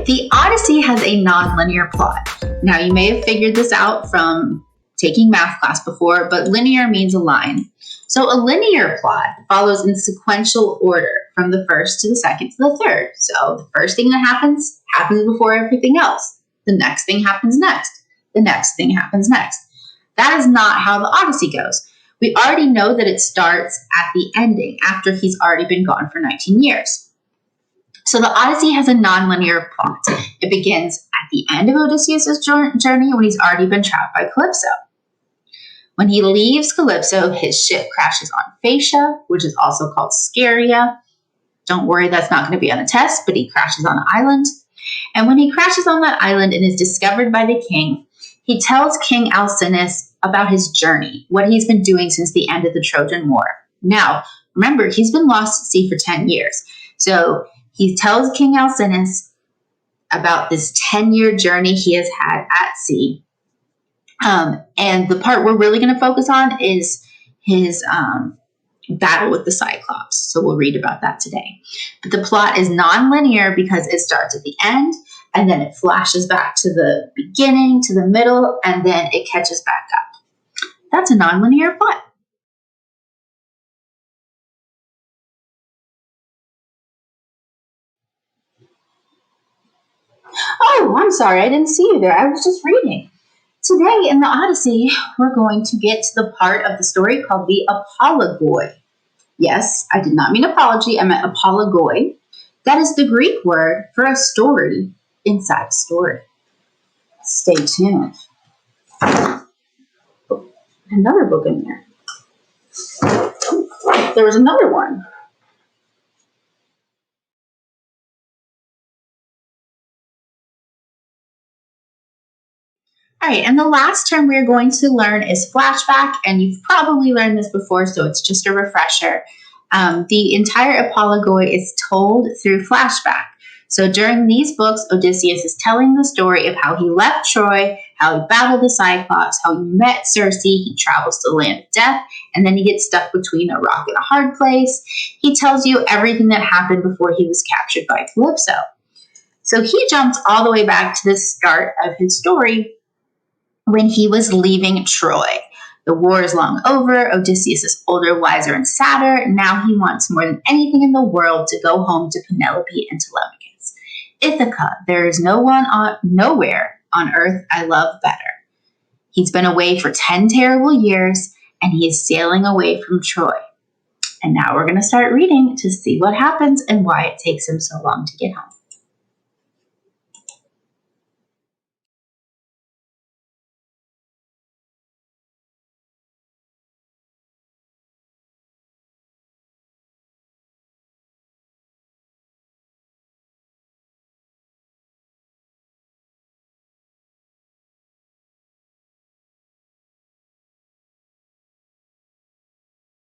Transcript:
The Odyssey has a nonlinear plot. Now, you may have figured this out from taking math class before, but linear means a line. So a linear plot follows in sequential order from the first to the second to the third. So the first thing that happens before everything else. The next thing happens next. The next thing happens next. That is not how the Odyssey goes. We already know that it starts at the ending after he's already been gone for 19 years. So the Odyssey has a nonlinear plot. It begins at the end of Odysseus' journey when he's already been trapped by Calypso. When he leaves Calypso, his ship crashes on Phaeacia, which is also called Scheria. Don't worry, that's not going to be on the test, but he crashes on an island. And when he crashes on that island and is discovered by the king, he tells King Alcinous about his journey, what he's been doing since the end of the Trojan War. Now, remember, he's been lost at sea for 10 years. So he tells King Alcinous about this 10-year journey he has had at sea. And the part we're really going to focus on is his battle with the Cyclops. So we'll read about that today. But the plot is non-linear because it starts at the end, and then it flashes back to the beginning, to the middle, and then it catches back up. That's a non-linear plot. Oh, I'm sorry, I didn't see you there. I was just reading. Today in the Odyssey, we're going to get to the part of the story called the Apologoi. Yes, I did not mean apology, I meant apologoi. That is the Greek word for a story inside a story. Stay tuned. Another book in there. There was another one. All right, and the last term we're going to learn is flashback, and you've probably learned this before, so it's just a refresher. The entire Apologoi is told through flashback. So during these books, Odysseus is telling the story of how he left Troy, how he battled the Cyclops, how he met Circe, he travels to the land of death, and then he gets stuck between a rock and a hard place. He tells you everything that happened before he was captured by Calypso. So he jumps all the way back to the start of his story when he was leaving Troy. The war is long over. Odysseus is older, wiser, and sadder. Now he wants more than anything in the world to go home to Penelope and Telemachus. Ithaca, there is nowhere on earth I love better. He's been away for 10 terrible years, and he is sailing away from Troy. And now we're going to start reading to see what happens and why it takes him so long to get home.